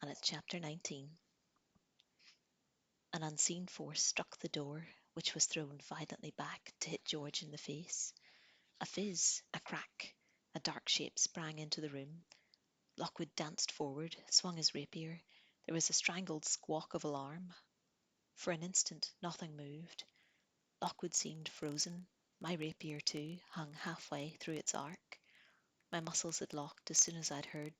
and it's chapter 19. An unseen force struck the door, which was thrown violently back to hit George in the face. A fizz, a crack, a dark shape sprang into the room. Lockwood danced forward, swung his rapier. There was a strangled squawk of alarm. For an instant, nothing moved. Lockwood seemed frozen. My rapier, too, hung halfway through its arc. My muscles had locked as soon as I'd heard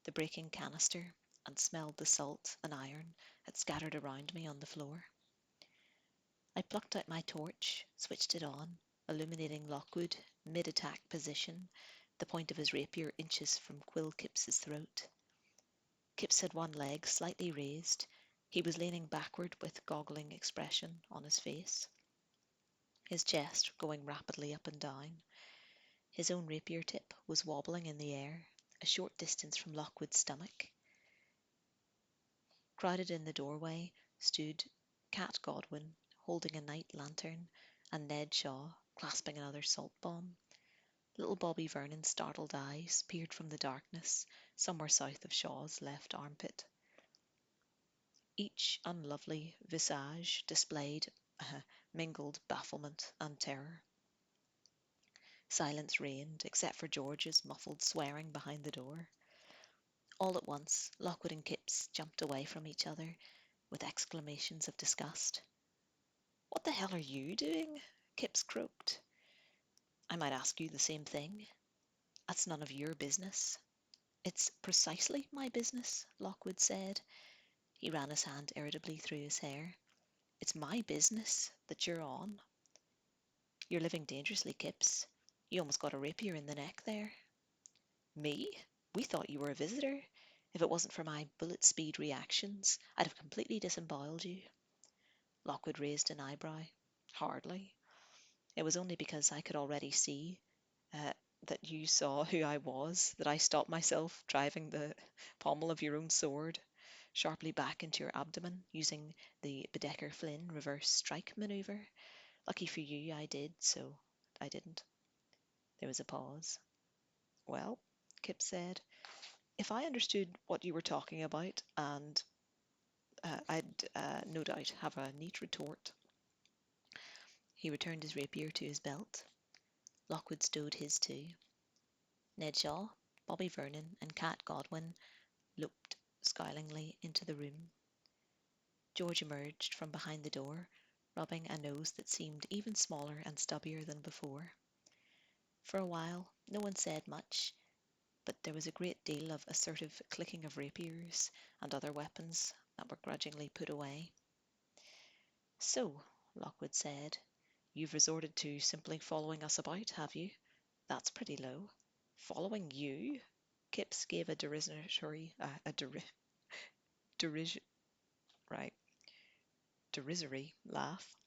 the breaking canister and smelled the salt and iron that scattered around me on the floor. I plucked out my torch, switched it on, illuminating Lockwood, mid-attack position, the point of his rapier inches from Quill Kipps's throat. Kipps had one leg slightly raised. He was leaning backward with goggling expression on his face, his chest going rapidly up and down. His own rapier tip was wobbling in the air, a short distance from Lockwood's stomach. Crowded in the doorway stood Cat Godwin, holding a night lantern, and Ned Shaw, clasping another salt bomb. Little Bobby Vernon's startled eyes peered from the darkness, somewhere south of Shaw's left armpit. Each unlovely visage displayed mingled bafflement and terror. Silence reigned, except for George's muffled swearing behind the door. All at once, Lockwood and Kipps jumped away from each other with exclamations of disgust. "What the hell are you doing?" Kipps croaked. "I might ask you the same thing." "That's none of your business." "It's precisely my business," Lockwood said. He ran his hand irritably through his hair. "It's my business that you're on." "You're living dangerously, Kipps. You almost got a rapier in the neck there." "Me? We thought you were a visitor. If it wasn't for my bullet speed reactions, I'd have completely disemboweled you." Lockwood raised an eyebrow. "Hardly. It was only because I could already see uh, that you saw who I was that I stopped myself driving the pommel of your own sword sharply back into your abdomen using the Bedecker Flynn reverse strike maneuver. Lucky for you I did, so I didn't." There was a pause. "Well," Kip said, "if I understood what you were talking about, and I'd no doubt have a neat retort." He returned his rapier to his belt. Lockwood stowed his too. Ned Shaw, Bobby Vernon, and Cat Godwin looked scowlingly into the room. George emerged from behind the door, rubbing a nose that seemed even smaller and stubbier than before. For a while, no one said much, but there was a great deal of assertive clicking of rapiers and other weapons that were grudgingly put away. "So," Lockwood said, "you've resorted to simply following us about, have you? That's pretty low." "Following you?" Kipps gave a right, derisory laugh.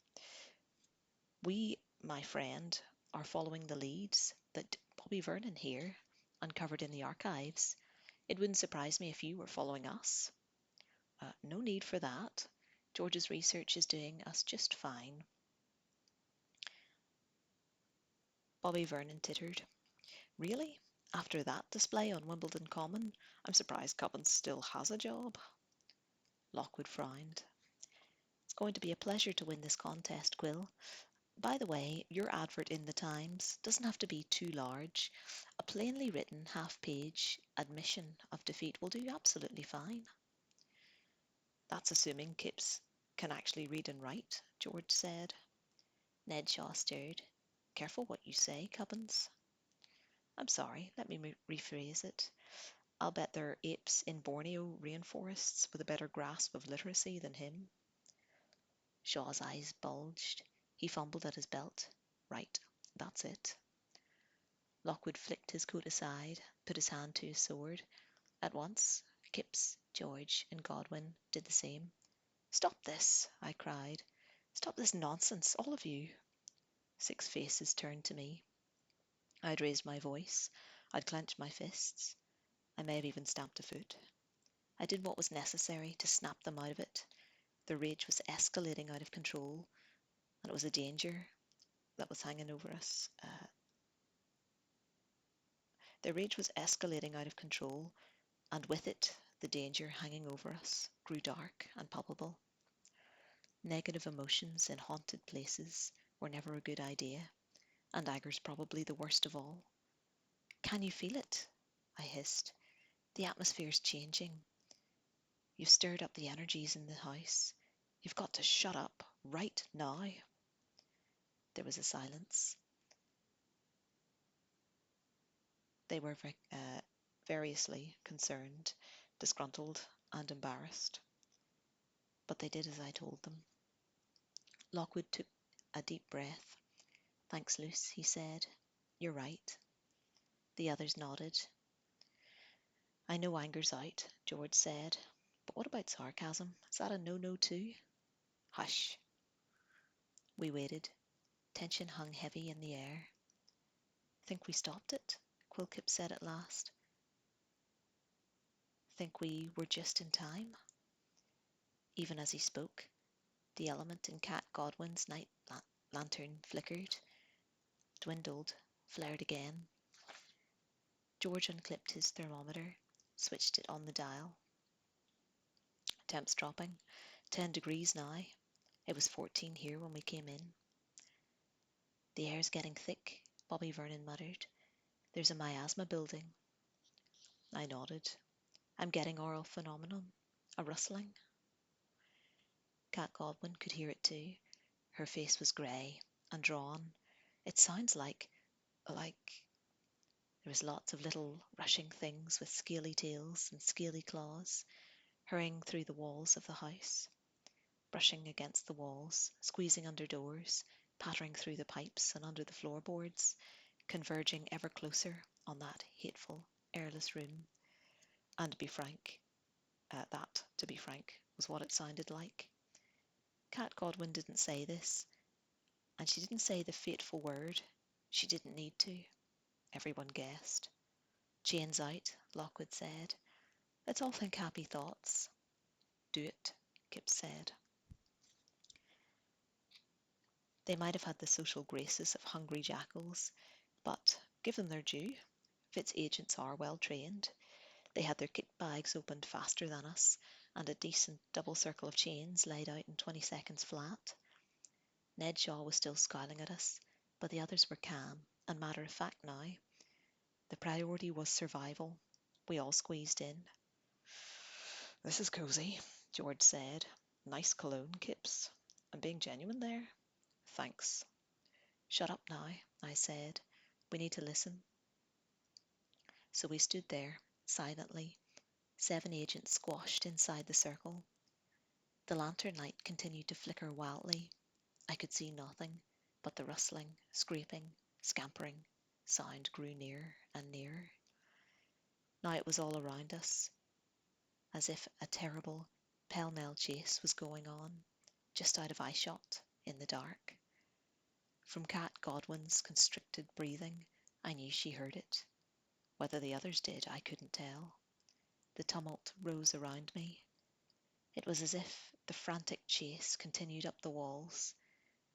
"We, my friend, are following the leads that Bobby Vernon here uncovered in the archives. It wouldn't surprise me if you were following us." "No need for that. George's research is doing us just fine." Bobby Vernon tittered. "Really? After that display on Wimbledon Common, I'm surprised Cubbins still has a job." Lockwood frowned. "It's going to be a pleasure to win this contest, Quill. By the way, your advert in the Times doesn't have to be too large. A plainly written half-page admission of defeat will do absolutely fine." "That's assuming Kipps can actually read and write," George said. Ned Shaw stirred. "Careful what you say, Cubbins." "I'm sorry, let me rephrase it. I'll bet there are apes in Borneo rainforests with a better grasp of literacy than him." Shaw's eyes bulged. He fumbled at his belt. "Right, that's it." Lockwood flicked his coat aside, put his hand to his sword. At once, Kipps, George, and Godwin did the same. "Stop this!" I cried. "Stop this nonsense, all of you!" 6 faces turned to me. I'd raised my voice. I'd clenched my fists. I may have even stamped a foot. I did what was necessary to snap them out of it. Their rage was escalating out of control, and it was a danger that was hanging over us. Their rage was escalating out of control, and with it, The danger hanging over us grew dark and palpable. Negative emotions in haunted places were never a good idea, and anger's probably the worst of all. Can you feel it? I hissed. The atmosphere's changing. You've stirred up the energies in the house. You've got to shut up right now. There was a silence. They were variously concerned, disgruntled, and embarrassed, but they did as I told them. Lockwood took a deep breath. Thanks, Luce, he said. You're right. The others nodded. I know anger's out, George said. But what about sarcasm? Is that a no-no too? Hush. We waited. Tension hung heavy in the air. Think we stopped it? Quilkip said at last. Think we were just in time? Even as he spoke, the element in Cat Godwin's night lantern flickered, dwindled, flared again. George unclipped his thermometer, switched it on the dial. Temps dropping. 10 degrees now. It was 14 here when we came in. The air's getting thick, Bobby Vernon muttered. There's a miasma building. I nodded. I'm getting aural phenomenon. A rustling. Cat Godwin could hear it too. Her face was grey and drawn. It sounds like... There was lots of little rushing things with scaly tails and scaly claws, hurrying through the walls of the house, brushing against the walls, squeezing under doors, pattering through the pipes and under the floorboards, converging ever closer on that hateful, airless room. And to be frank, was what it sounded like. Cat Godwin didn't say this, and she didn't say the fateful word. She didn't need to. Everyone guessed. Chains out, Lockwood said. Let's all think happy thoughts. Do it, Kip said. They might have had the social graces of hungry jackals, but, give them their due, Fitz agents are well trained. They had their kit bags opened faster than us, and a decent double circle of chains laid out in 20 seconds flat. Ned Shaw was still scowling at us, but the others were calm and matter-of-fact now. The priority was survival. We all squeezed in. This is cosy, George said. Nice cologne, Kips. I'm being genuine there. Thanks. Shut up now, I said. We need to listen. So we stood there, silently, 7 agents squashed inside the circle. The lantern light continued to flicker wildly. I could see nothing, but the rustling, scraping, scampering sound grew nearer and nearer. Now it was all around us, as if a terrible, pell-mell chase was going on, just out of eyeshot, in the dark. From Cat Godwin's constricted breathing, I knew she heard it. Whether the others did, I couldn't tell. The tumult rose around me. It was as if the frantic chase continued up the walls.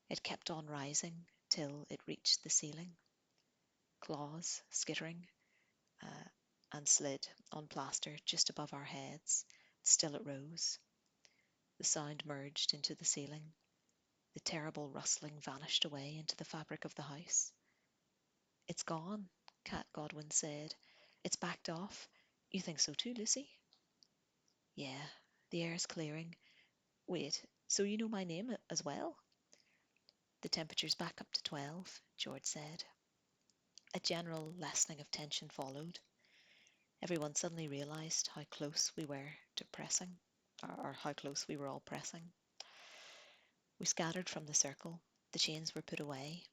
It kept on rising till it reached the ceiling. Claws skittering and slid on plaster just above our heads. Still it rose. The sound merged into the ceiling. The terrible rustling vanished away into the fabric of the house. It's gone, Cat Godwin said. It's backed off. You think so too, Lucy? Yeah, the air's clearing. Wait, so you know my name as well? The temperature's back up to 12, George said. A general lessening of tension followed. Everyone suddenly realised how close we were to pressing, or how close we were all pressing. We scattered from the circle. The chains were put away.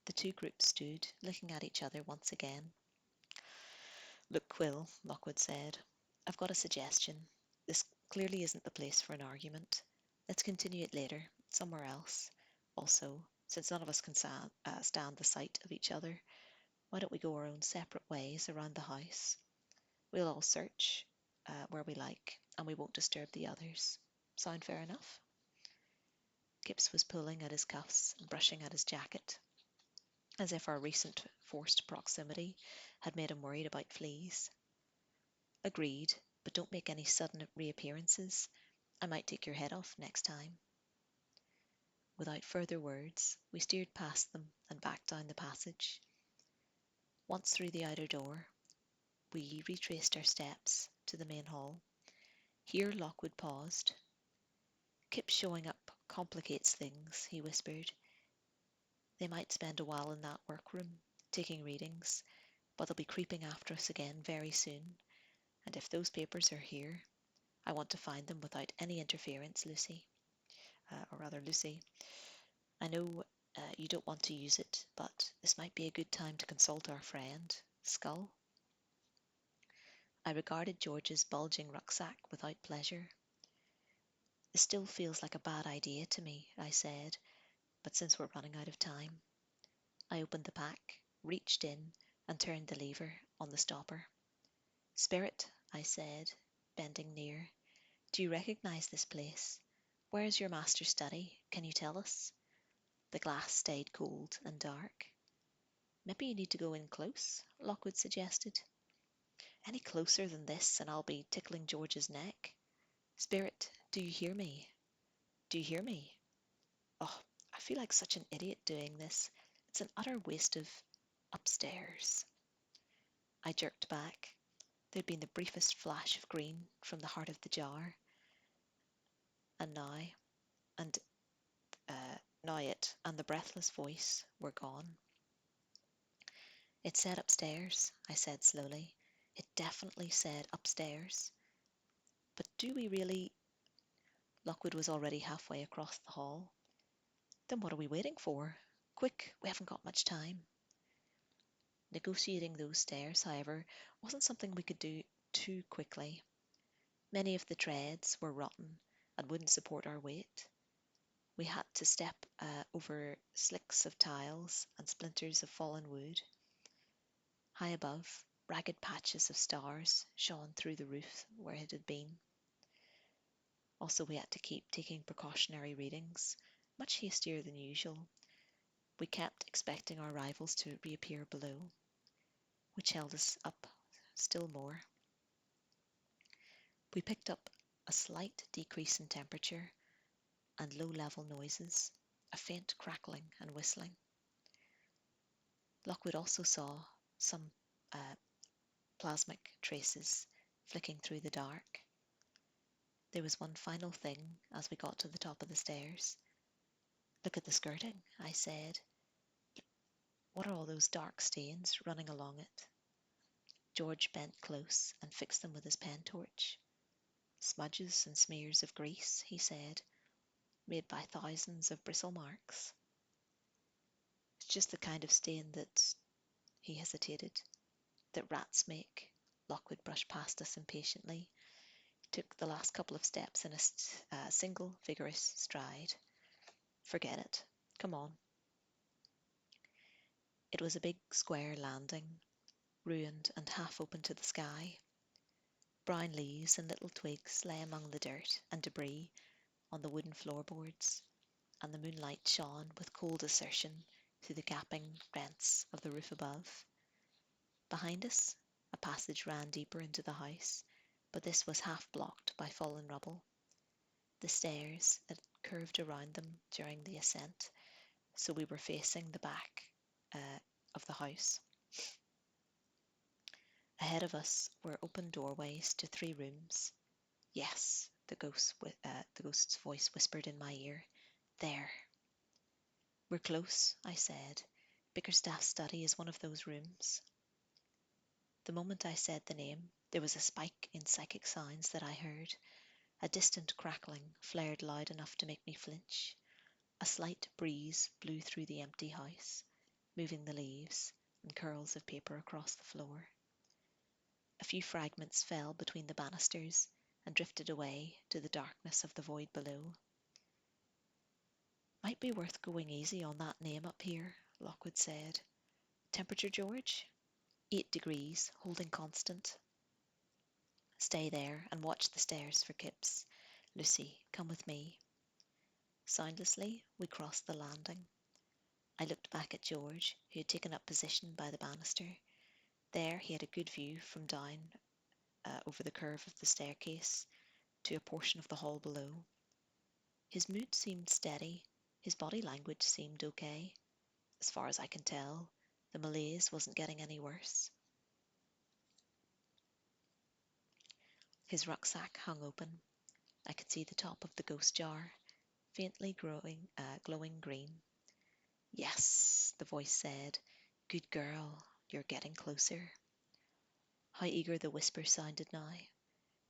The 2 groups stood, looking at each other once again. Look, Quill, Lockwood said. I've got a suggestion. This clearly isn't the place for an argument. Let's continue it later, somewhere else. Also, since none of us can stand the sight of each other, why don't we go our own separate ways around the house? We'll all search where we like, and we won't disturb the others. Sound fair enough? Gibbs was pulling at his cuffs and brushing at his jacket, as if our recent forced proximity had made him worried about fleas. Agreed, but don't make any sudden reappearances. I might take your head off next time." Without further words, we steered past them and back down the passage. Once through the outer door, we retraced our steps to the main hall. Here Lockwood paused. "Kip's showing up complicates things," he whispered. "They might spend a while in that workroom, taking readings, but they'll be creeping after us again very soon. And if those papers are here, I want to find them without any interference, Lucy. Or rather, Lucy. I know you don't want to use it, but this might be a good time to consult our friend, Skull." I regarded George's bulging rucksack without pleasure. "This still feels like a bad idea to me," I said, "but since we're running out of time." I opened the pack, reached in, and turned the lever on the stopper. "Spirit," I said, bending near, "do you recognize this place? Where is your master's study? Can you tell us?" The glass stayed cold and dark. "Maybe you need to go in close," Lockwood suggested. "Any closer than this and I'll be tickling George's neck. Spirit, do you hear me? Do you hear me? Oh, I feel like such an idiot doing this. It's an utter waste of upstairs." I jerked back. There'd been the briefest flash of green from the heart of the jar, and and now it and the breathless voice were gone. "It said upstairs," I said slowly. "It definitely said upstairs. But do we really—" Lockwood was already halfway across the hall. "Then what are we waiting for? Quick, we haven't got much time." Negotiating those stairs, however, wasn't something we could do too quickly. Many of the treads were rotten and wouldn't support our weight. We had to step over slicks of tiles and splinters of fallen wood. High above, ragged patches of stars shone through the roof where it had been. Also, we had to keep taking precautionary readings, much hastier than usual. We kept expecting our rivals to reappear below, which held us up still more. We picked up a slight decrease in temperature and low-level noises, a faint crackling and whistling. Lockwood also saw some plasmic traces flicking through the dark. There was one final thing as we got to the top of the stairs. "Look at the skirting," I said. "What are all those dark stains running along it?" George bent close and fixed them with his pen torch. "Smudges and smears of grease," he said, "made by thousands of bristle marks." "It's just the kind of stain that—" he hesitated, "that rats make." Lockwood brushed past us impatiently. He took the last couple of steps in a single vigorous stride. "Forget it. Come on." It was a big square landing, ruined and half open to the sky. Brown leaves and little twigs lay among the dirt and debris on the wooden floorboards, and the moonlight shone with cold assertion through the gaping rents of the roof above. Behind us, a passage ran deeper into the house, but this was half blocked by fallen rubble. The stairs had curved around them during the ascent, so we were facing the back of the house. Ahead of us were open doorways to 3 rooms. "Yes," the ghost's voice whispered in my ear. "There." "We're close," I said. "Bickerstaff's study is one of those rooms." The moment I said the name, there was a spike in psychic sounds that I heard. A distant crackling flared loud enough to make me flinch. A slight breeze blew through the empty house, moving the leaves and curls of paper across the floor. A few fragments fell between the banisters and drifted away to the darkness of the void below. "Might be worth going easy on that name up here," Lockwood said. "Temperature, George?" 8 degrees, holding constant. "Stay there and watch the stairs for Kips. Lucy, come with me." Soundlessly, we crossed the landing. I looked back at George, who had taken up position by the banister. There he had a good view from down over the curve of the staircase to a portion of the hall below. His mood seemed steady, his body language seemed okay. As far as I can tell, the malaise wasn't getting any worse. His rucksack hung open. I could see the top of the ghost jar, faintly glowing green. Yes, the voice said. Good girl, you're getting closer. How eager the whisper sounded now.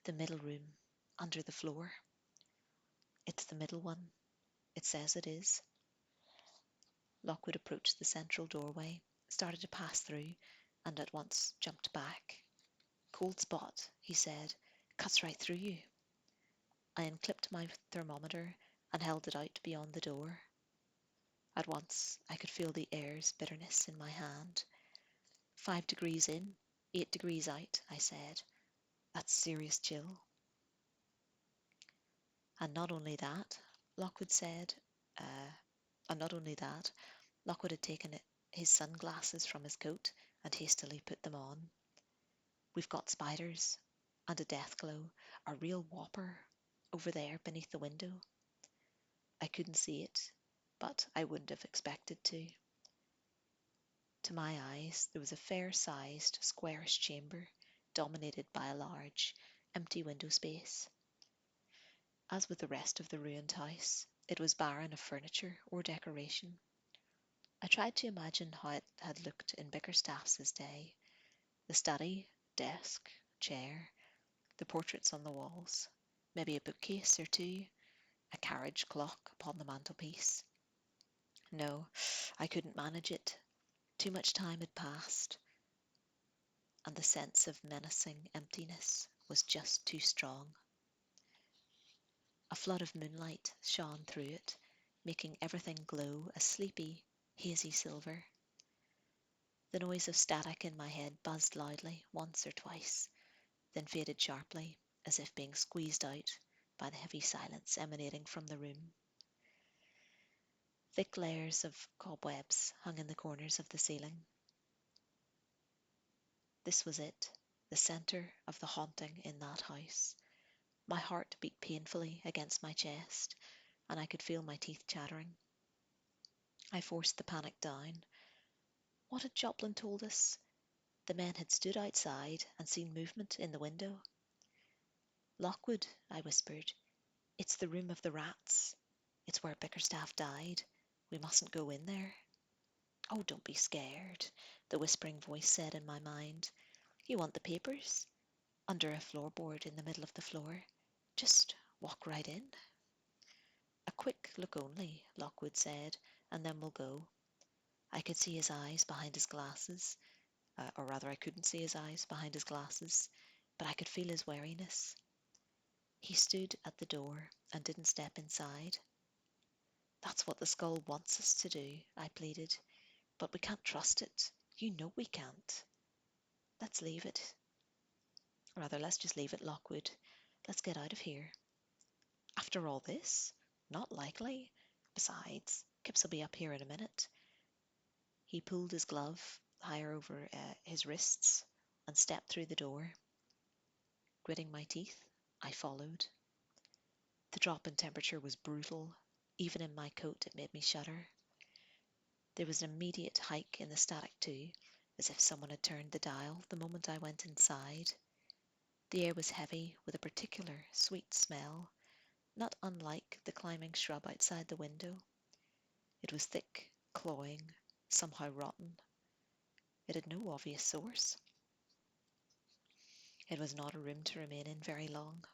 The middle room, under the floor. It's the middle one. It says it is. Lockwood approached the central doorway, started to pass through, and at once jumped back. Cold spot, he said. Cuts right through you. I unclipped my thermometer and held it out beyond the door. At once I could feel the air's bitterness in my hand. 5 degrees in, 8 degrees out, I said. That's serious chill. And not only that, Lockwood said, and not only that, Lockwood had taken his sunglasses from his coat and hastily put them on. We've got spiders and a death glow, a real whopper, over there beneath the window. I couldn't see it, but I wouldn't have expected to. To my eyes, there was a fair-sized, squarish chamber, dominated by a large, empty window space. As with the rest of the ruined house, it was barren of furniture or decoration. I tried to imagine how it had looked in Bickerstaff's day. The study, desk, chair, the portraits on the walls, maybe a bookcase or two, a carriage clock upon the mantelpiece. No, I couldn't manage it. Too much time had passed, and the sense of menacing emptiness was just too strong. A flood of moonlight shone through it, making everything glow a sleepy, hazy silver. The noise of static in my head buzzed loudly once or twice, then faded sharply, as if being squeezed out by the heavy silence emanating from the room. Thick layers of cobwebs hung in the corners of the ceiling. This was it, the centre of the haunting in that house. My heart beat painfully against my chest, and I could feel my teeth chattering. I forced the panic down. What had Joplin told us? The men had stood outside and seen movement in the window. Lockwood, I whispered. It's the room of the rats. It's where Bickerstaff died. We mustn't go in there. Oh, don't be scared, the whispering voice said in my mind. You want the papers? Under a floorboard in the middle of the floor. Just walk right in. A quick look only, Lockwood said, and then we'll go. I could see his eyes behind his glasses, or rather I couldn't see his eyes behind his glasses, but I could feel his wariness. He stood at the door and didn't step inside. That's what the skull wants us to do, I pleaded, but we can't trust it. You know we can't. Let's leave it. Rather, let's just leave it, Lockwood. Let's get out of here. After all this? Not likely. Besides, Kips'll be up here in a minute. He pulled his glove higher over his wrists and stepped through the door. Gritting my teeth, I followed. The drop in temperature was brutal. Even in my coat, it made me shudder. There was an immediate hike in the static too, as if someone had turned the dial the moment I went inside. The air was heavy with a particular sweet smell, not unlike the climbing shrub outside the window. It was thick, cloying, somehow rotten. It had no obvious source. It was not a room to remain in very long.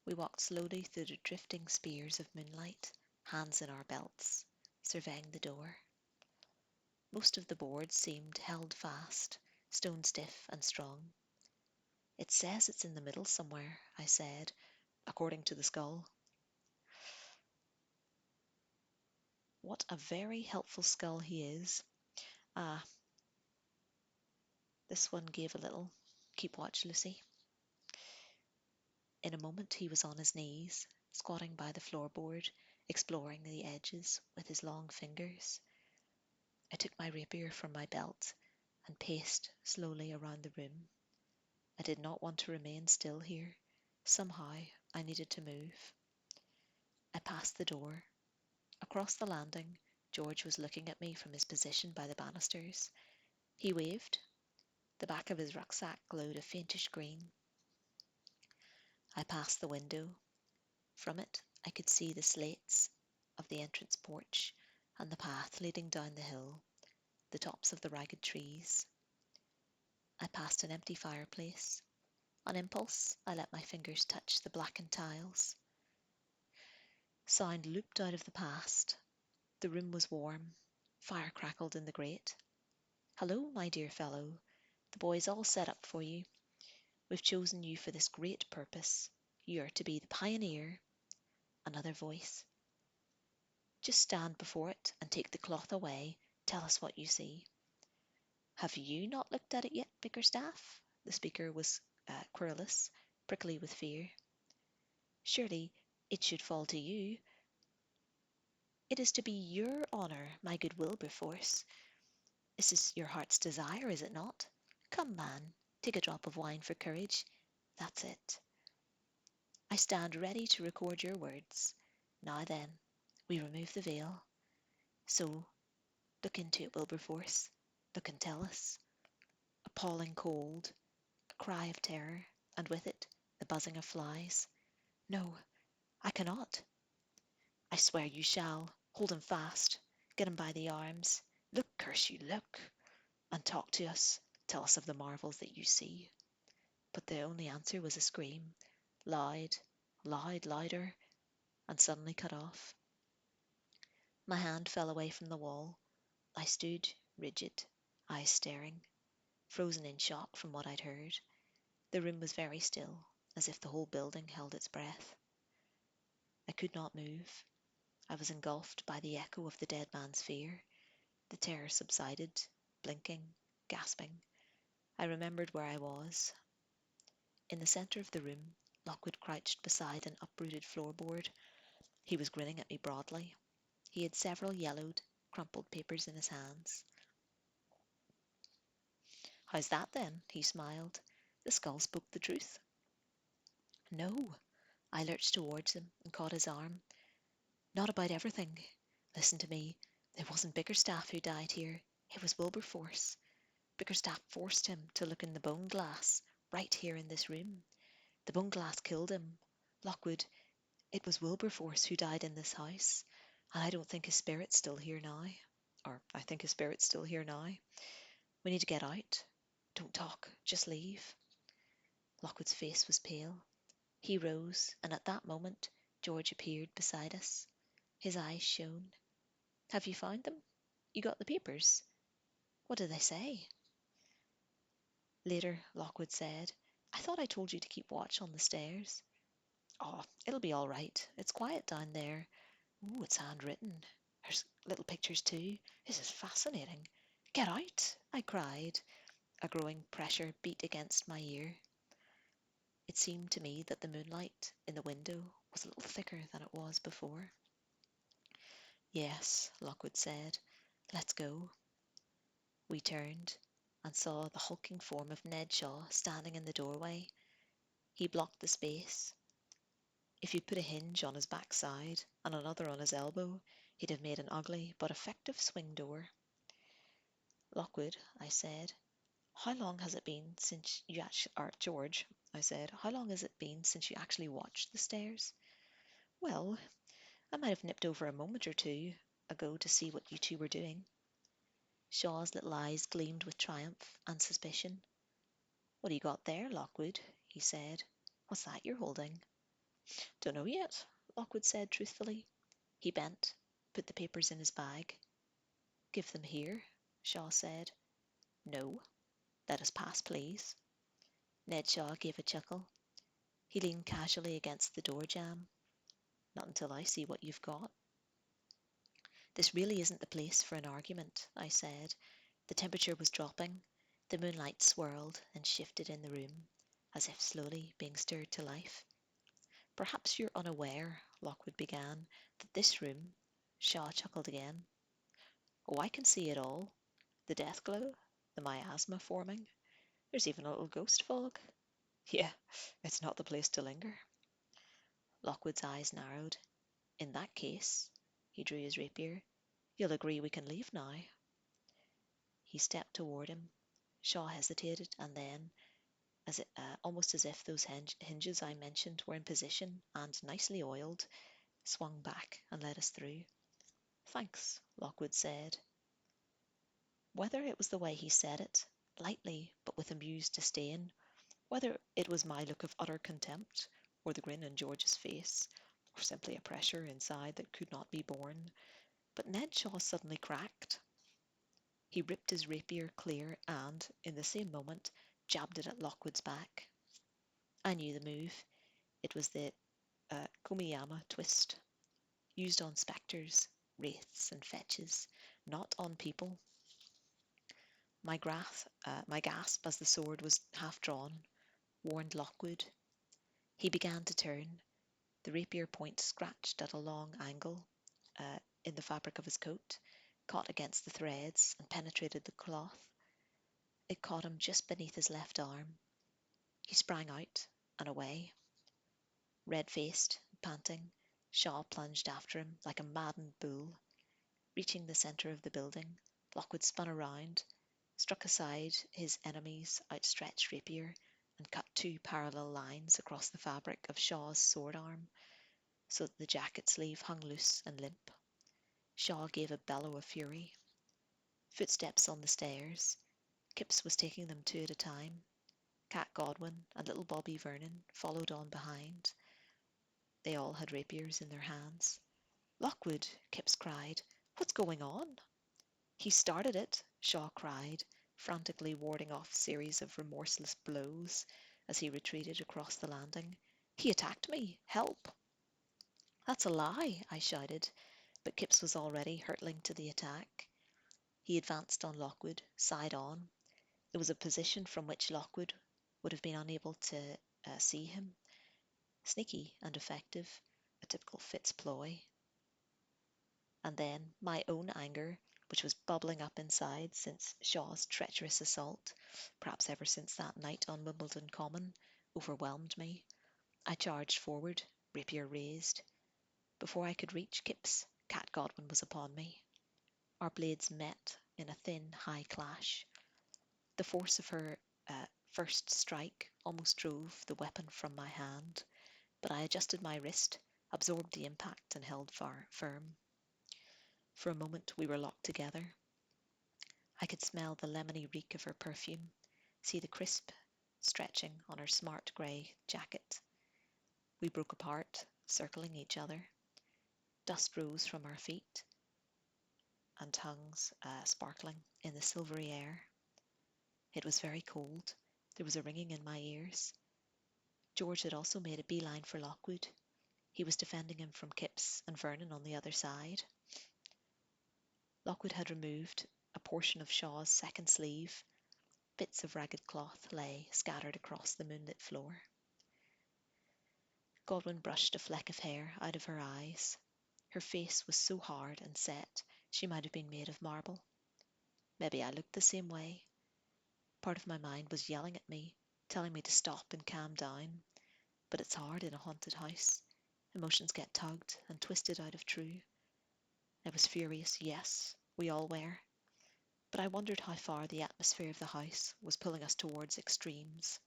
We walked slowly through the drifting spears of moonlight, hands in our belts, surveying the door. Most of the boards seemed held fast, stone stiff and strong. It says it's in the middle somewhere, I said, according to the skull. What a very helpful skull he is. Ah, this one gave a little. Keep watch, Lucy. In a moment he was on his knees, squatting by the floorboard, exploring the edges with his long fingers. I took my rapier from my belt and paced slowly around the room. I did not want to remain still here. Somehow I needed to move. I passed the door. Across the landing, George was looking at me from his position by the banisters. He waved. The back of his rucksack glowed a faintish green. I passed the window. From it I could see the slates of the entrance porch and the path leading down the hill, the tops of the ragged trees. I passed an empty fireplace. On impulse, I let my fingers touch the blackened tiles. Sound looped out of the past. The room was warm. Fire crackled in the grate. "Hello, my dear fellow. The boys all set up for you. We've chosen you for this great purpose. You're to be the pioneer." Another voice. "Just stand before it and take the cloth away. Tell us what you see." "Have you not looked at it yet, Bickerstaff?" The speaker was querulous, prickly with fear. "Surely it should fall to you. It is to be your honour, my good Wilberforce. This is your heart's desire, is it not? Come, man, take a drop of wine for courage. That's it. I stand ready to record your words. Now then, we remove the veil. So, look into it, Wilberforce. Look and tell us." Appalling cold, a cry of terror, and with it the buzzing of flies. "No, I cannot." "I swear you shall. Hold him fast. Get him by the arms. Look, curse you, look. And talk to us. Tell us of the marvels that you see." But the only answer was a scream, loud, loud, louder, and suddenly cut off. My hand fell away from the wall. I stood rigid, eyes staring, frozen in shock from what I'd heard. The room was very still, as if the whole building held its breath. I could not move. I was engulfed by the echo of the dead man's fear. The terror subsided, blinking, gasping. I remembered where I was. In the centre of the room, Lockwood crouched beside an uprooted floorboard. He was grinning at me broadly. He had several yellowed, crumpled papers in his hands. "How's that, then?" he smiled. "The skull spoke the truth." "No." I lurched towards him and caught his arm. "Not about everything. Listen to me. It wasn't Bickerstaff who died here. It was Wilberforce. Bickerstaff forced him to look in the bone glass, right here in this room. The bone glass killed him. Lockwood, it was Wilberforce who died in this house, and I don't think his spirit's still here now. Or I think his spirit's still here now. We need to get out. Don't talk, just leave." Lockwood's face was pale. He rose, and at that moment George appeared beside us. His eyes shone. "Have you found them? You got the papers? What do they say?" Later, Lockwood said, "I thought I told you to keep watch on the stairs." "Oh, it'll be all right. It's quiet down there. Ooh, it's handwritten. There's little pictures too. This is fascinating." "Get out!" I cried. A growing pressure beat against my ear. It seemed to me that the moonlight in the window was a little thicker than it was before. "Yes," Lockwood said. "Let's go." We turned and saw the hulking form of Ned Shaw standing in the doorway. He blocked the space. If you'd put a hinge on his backside and another on his elbow, he'd have made an ugly but effective swing door. "Lockwood," I said, "how long has it been since you actually, or George," I said, "how long has it been since you actually watched the stairs?" "Well, I might have nipped over a moment or two ago to see what you two were doing." Shaw's little eyes gleamed with triumph and suspicion. "What do you got there, Lockwood?" he said. "What's that you're holding?" "Don't know yet," Lockwood said truthfully. He bent, put the papers in his bag. "Give them here," Shaw said. "No. Let us pass, please." Ned Shaw gave a chuckle. He leaned casually against the door jamb. "Not until I see what you've got." "This really isn't the place for an argument," I said. The temperature was dropping. The moonlight swirled and shifted in the room, as if slowly being stirred to life. "Perhaps you're unaware," Lockwood began, "that this room—" Shaw chuckled again. "Oh, I can see it all. The death glow, the miasma forming. There's even a little ghost fog. Yeah, it's not the place to linger. Lockwood's eyes narrowed. In that case, he drew his rapier, you'll agree we can leave now. He stepped toward him. Shaw hesitated, and then, almost as if those hinges I mentioned were in position and nicely oiled, swung back and let us through. Thanks, Lockwood said. Whether it was the way he said it, lightly but with amused disdain, whether it was my look of utter contempt, or the grin on George's face, or simply a pressure inside that could not be borne, but Ned Shaw suddenly cracked. He ripped his rapier clear and, in the same moment, jabbed it at Lockwood's back. I knew the move. It was the Komiyama twist, used on spectres, wraiths, and fetches, not on people. My gasp as the sword was half drawn warned Lockwood. He began to turn, the rapier point scratched at a long angle in the fabric of his coat, caught against the threads, and penetrated the cloth. It caught him just beneath his left arm. He sprang out and away. Red-faced, panting, Shaw plunged after him like a maddened bull. Reaching the centre of the building, Lockwood spun around, struck aside his enemy's outstretched rapier, and cut two parallel lines across the fabric of Shaw's sword arm, so that the jacket sleeve hung loose and limp. Shaw gave a bellow of fury. Footsteps on the stairs. Kipps was taking them two at a time. Cat Godwin and little Bobby Vernon followed on behind. They all had rapiers in their hands. Lockwood, Kipps cried. What's going on? He started it, Shaw cried, frantically warding off a series of remorseless blows as he retreated across the landing. He attacked me! Help! That's a lie, I shouted, but Kipps was already hurtling to the attack. He advanced on Lockwood, side on. It was a position from which Lockwood would have been unable to see him. Sneaky and effective, a typical Fitz ploy. And then my own anger, which was bubbling up inside since Shaw's treacherous assault, perhaps ever since that night on Wimbledon Common, overwhelmed me. I charged forward, rapier raised. Before I could reach Kipps, Cat Godwin was upon me. Our blades met in a thin, high clash. The force of her first strike almost drove the weapon from my hand, but I adjusted my wrist, absorbed the impact, and held firm. For a moment we were locked together. I could smell the lemony reek of her perfume, see the crisp stretching on her smart grey jacket. We broke apart, circling each other. Dust rose from our feet, and tongues sparkling in the silvery air. It was very cold. There was a ringing in my ears. George had also made a beeline for Lockwood. He was defending him from Kipps and Vernon on the other side. Lockwood had removed a portion of Shaw's second sleeve. Bits of ragged cloth lay scattered across the moonlit floor. Godwin brushed a fleck of hair out of her eyes. Her face was so hard and set she might have been made of marble. Maybe I looked the same way. Part of my mind was yelling at me, telling me to stop and calm down. But it's hard in a haunted house. Emotions get tugged and twisted out of true. I was furious, yes, we all were. But I wondered how far the atmosphere of the house was pulling us towards extremes.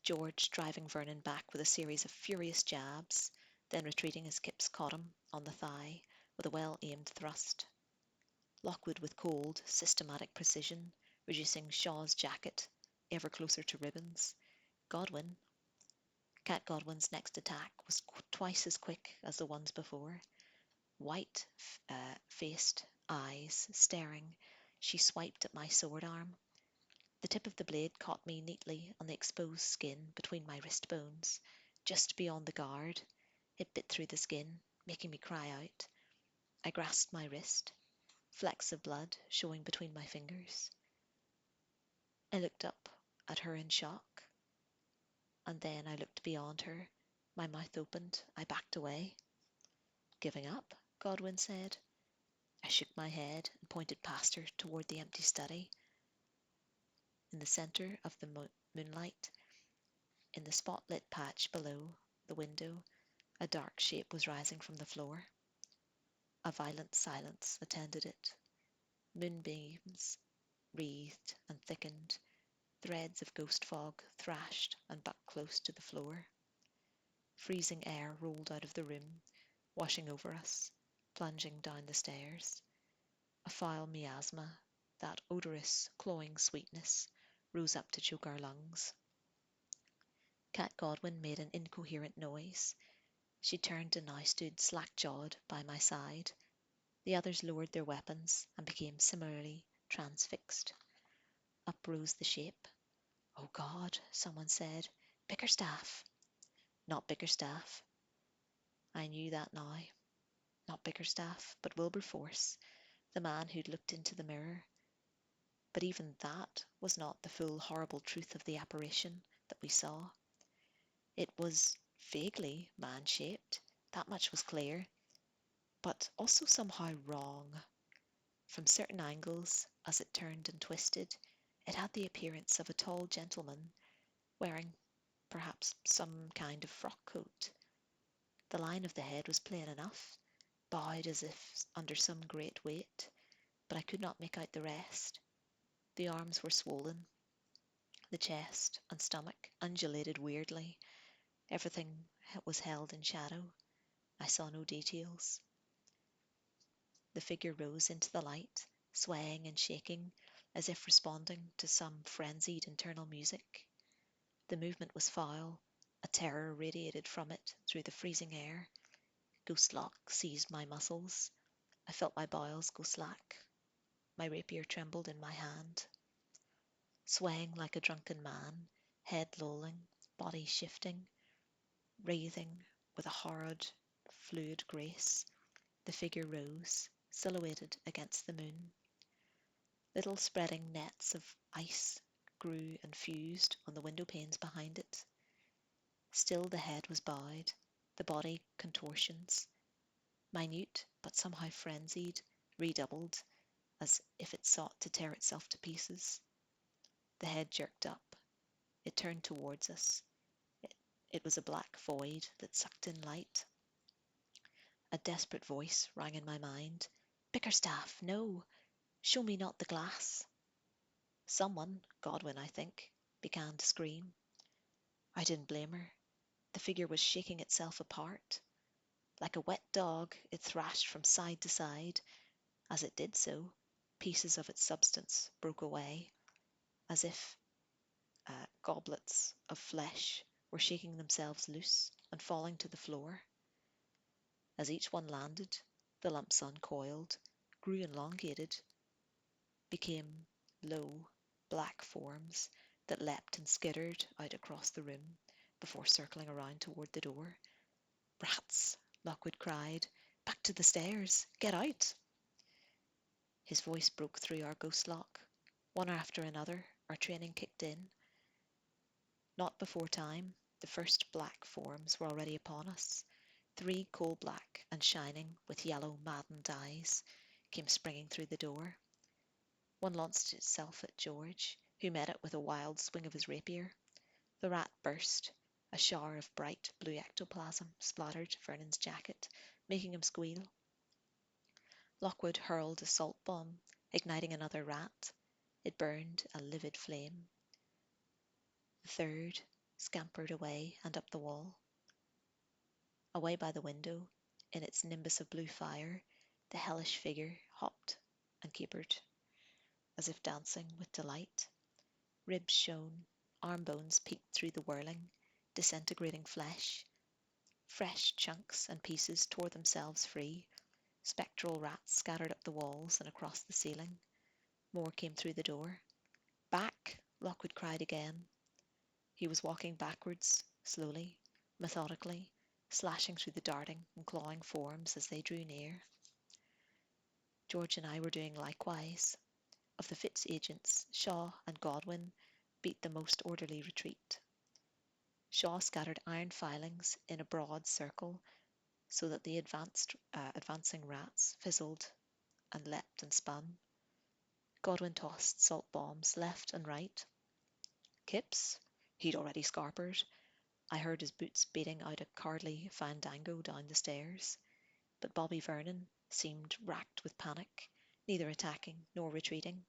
George driving Vernon back with a series of furious jabs, then retreating as Kipps caught him on the thigh with a well-aimed thrust. Lockwood with cold, systematic precision, reducing Shaw's jacket ever closer to ribbons. Godwin. Cat Godwin's next attack was twice as quick as the ones before. White-faced eyes staring, she swiped at my sword arm. The tip of the blade caught me neatly on the exposed skin between my wrist bones, just beyond the guard. It bit through the skin, making me cry out. I grasped my wrist, flecks of blood showing between my fingers. I looked up at her in shock, and then I looked beyond her. My mouth opened. I backed away. Giving up? Godwin said. I shook my head and pointed past her toward the empty study. In the centre of the moonlight. In the spotlit patch below the window, a dark shape was rising from the floor. A violent silence attended it. Moonbeams wreathed and thickened. Threads of ghost fog thrashed and bucked close to the floor. Freezing air rolled out of the room, washing over us, plunging down the stairs. A foul miasma, that odorous, cloying sweetness, rose up to choke our lungs. Cat Godwin made an incoherent noise. She turned and now stood slack-jawed by my side. The others lowered their weapons and became similarly transfixed. Up rose the shape. "Oh God," someone said. "Bickerstaff." Not Bickerstaff. I knew that now. Not Bickerstaff, but Wilberforce, the man who'd looked into the mirror. But even that was not the full horrible truth of the apparition that we saw. It was vaguely man-shaped, that much was clear, but also somehow wrong. From certain angles, as it turned and twisted, it had the appearance of a tall gentleman wearing perhaps some kind of frock coat. The line of the head was plain enough, bowed as if under some great weight, but I could not make out the rest. The arms were swollen, the chest and stomach undulated weirdly. Everything was held in shadow. I saw no details. The figure rose into the light, swaying and shaking as if responding to some frenzied internal music. The movement was foul. A terror radiated from it through the freezing air. Ghostlock seized my muscles. I felt my bowels go slack. My rapier trembled in my hand. Swaying like a drunken man, head lolling, body shifting, writhing with a horrid, fluid grace, the figure rose, silhouetted against the moon. Little spreading nets of ice grew and fused on the window panes behind it. Still the head was bowed, the body contortions, minute but somehow frenzied, redoubled, as if it sought to tear itself to pieces. The head jerked up. It turned towards us. It was a black void that sucked in light. A desperate voice rang in my mind. "Bickerstaff, no! Show me not the glass!" Someone, Godwin, I think, began to scream. I didn't blame her. The figure was shaking itself apart. Like a wet dog, it thrashed from side to side. As it did so, pieces of its substance broke away, as if goblets of flesh were shaking themselves loose and falling to the floor. As each one landed, the lumps uncoiled, grew elongated, became low, black forms that leapt and skittered out across the room before circling around toward the door. "Rats!" Lockwood cried. "Back to the stairs! Get out!" His voice broke through our ghost lock. One after another, our training kicked in. Not before time, the first black forms were already upon us. 3 coal-black and shining with yellow, maddened eyes came springing through the door. One launched itself at George, who met it with a wild swing of his rapier. The rat burst. A shower of bright blue ectoplasm splattered Vernon's jacket, making him squeal. Lockwood hurled a salt bomb, igniting another rat. It burned a livid flame. The third scampered away and up the wall. Away by the window, in its nimbus of blue fire, the hellish figure hopped and capered, as if dancing with delight. Ribs shone, arm bones peeked through the whirling, disintegrating flesh. Fresh chunks and pieces tore themselves free. Spectral rats scattered up the walls and across the ceiling. More came through the door. "Back!" Lockwood cried again. He was walking backwards, slowly, methodically, slashing through the darting and clawing forms as they drew near. George and I were doing likewise. Of the Fitz agents, Shaw and Godwin beat the most orderly retreat. Shaw scattered iron filings in a broad circle so that the advancing rats fizzled and leapt and spun. Godwin tossed salt bombs left and right. "Kipps," He'd already scarpered. I heard his boots beating out a cardly fandango down the stairs, but Bobby Vernon seemed racked with panic, neither attacking nor retreating,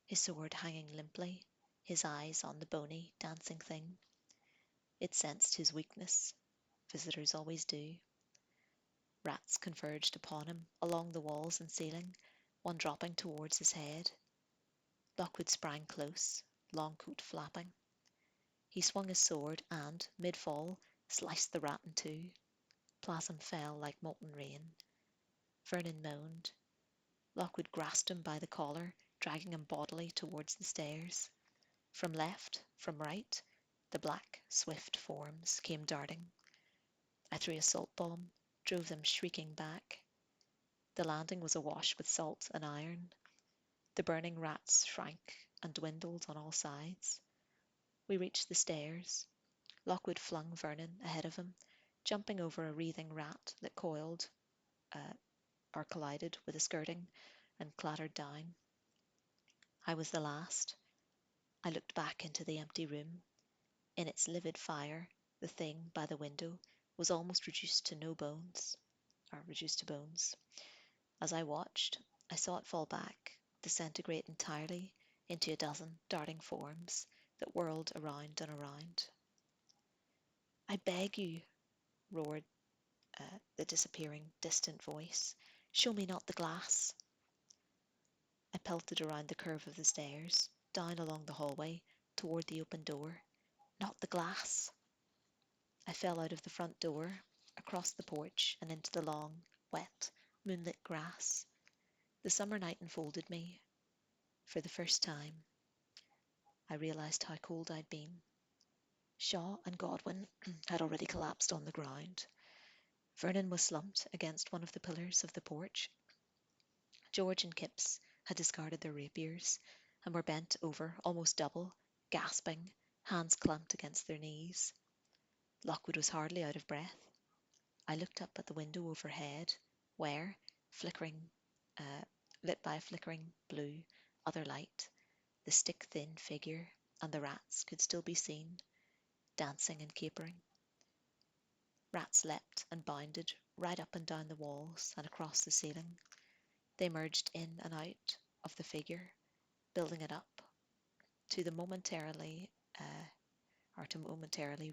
his sword hanging limply, his eyes on the bony, dancing thing. It sensed his weakness. Visitors always do. Rats converged upon him along the walls and ceiling, one dropping towards his head. Lockwood sprang close, long coat flapping. He swung his sword and, mid-fall, sliced the rat in two. Plasm fell like molten rain. Vernon moaned. Lockwood grasped him by the collar, dragging him bodily towards the stairs. From left, from right, the black, swift forms came darting. I threw a salt bomb, drove them shrieking back. The landing was awash with salt and iron. The burning rats shrank and dwindled on all sides. We reached the stairs. Lockwood flung Vernon ahead of him, jumping over a wreathing rat that coiled or collided with the skirting and clattered down. I was the last. I looked back into the empty room. In its livid fire, the thing by the window was almost reduced to bones. As I watched, I saw it fall back, disintegrate entirely into a dozen darting forms that whirled around and around. I beg you, roared the disappearing, distant voice, show me not the glass. I pelted around the curve of the stairs, down along the hallway, toward the open door. Not the glass. I fell out of the front door, across the porch, and into the long, wet, moonlit grass. The summer night enfolded me. For the first time, I realized how cold I'd been. Shaw and Godwin had already collapsed on the ground. Vernon was slumped against one of the pillars of the porch. George and Kipps had discarded their rapiers and were bent over, almost double, gasping, hands clamped against their knees. Lockwood was hardly out of breath. I looked up at the window overhead, where, flickering, uh, lit by a flickering blue other light, the stick-thin figure and the rats could still be seen, dancing and capering. Rats leapt and bounded right up and down the walls and across the ceiling. They merged in and out of the figure, building it up to the momentarily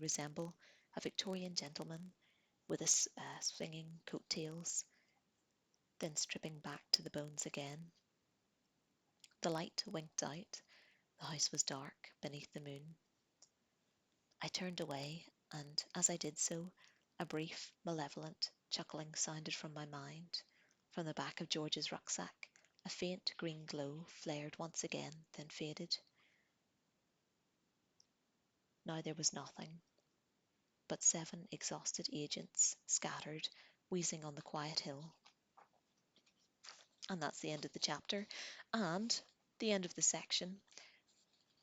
resemble a Victorian gentleman with his swinging coat-tails, then stripping back to the bones again. The light winked out. The house was dark beneath the moon. I turned away, and as I did so, a brief, malevolent chuckling sounded from my mind. From the back of George's rucksack, a faint green glow flared once again, then faded. Now there was nothing but 7 exhausted agents scattered, wheezing on the quiet hill. And that's the end of the chapter and the end of the section.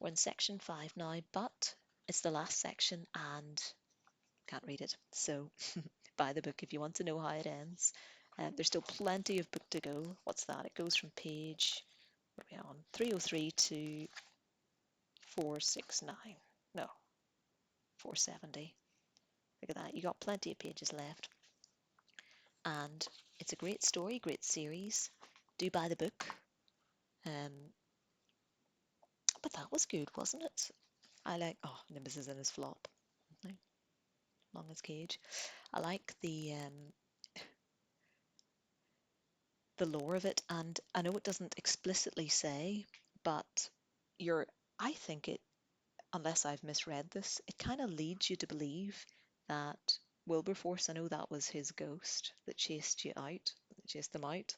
We're in section 5 now, but it's the last section and can't read it. So buy the book if you want to know how it ends. There's still plenty of book to go. What's that? It goes from page, what are we on? 303 to 469. No, 470. Look at that. You got plenty of pages left. And it's a great story, great series. Do buy the book. But that was good, wasn't it? I like, oh, Nimbus is in his flop. Long as cage. I like the lore of it, and I know it doesn't explicitly say, but I think it, unless I've misread this, it kind of leads you to believe that Wilberforce, I know that was his ghost that chased them out,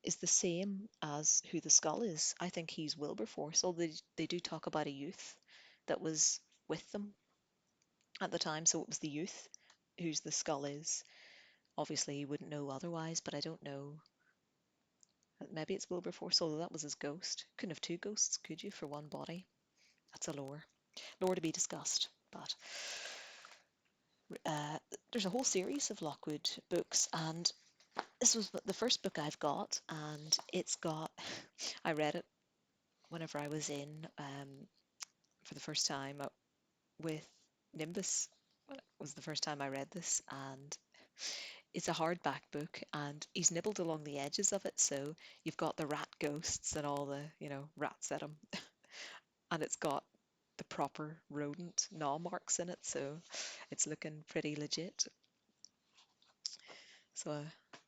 is the same as who the skull is. I think he's Wilberforce, although they do talk about a youth that was with them at the time, so it was the youth whose the skull is. Obviously, you wouldn't know otherwise, but I don't know. Maybe it's Wilberforce, although that was his ghost. Couldn't have 2 ghosts, could you, for one body? That's a lore. Lore to be discussed, but uh, there's a whole series of Lockwood books, and this was the first book I've got, and it's got, I read it whenever I was in for the first time with Nimbus. Well, it was the first time I read this, and it's a hardback book, and he's nibbled along the edges of it. So you've got the rat ghosts and all the, rats at him, and it's got the proper rodent gnaw marks in it, so it's looking pretty legit. So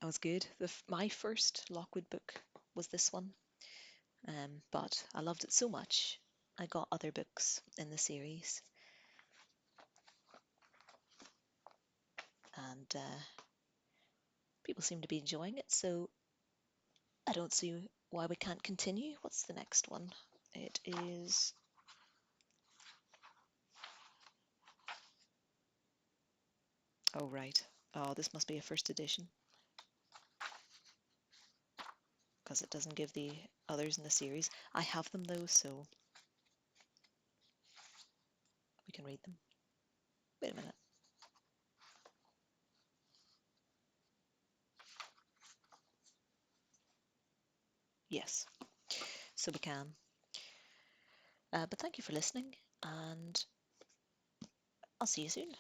that was good. My first Lockwood book was this one, but I loved it so much. I got other books in the series, and people seem to be enjoying it, so I don't see why we can't continue. What's the next one? It is. Oh, right. Oh, this must be a first edition because it doesn't give the others in the series. I have them though, so we can read them. Wait a minute. Yes, so we can. But thank you for listening, and I'll see you soon.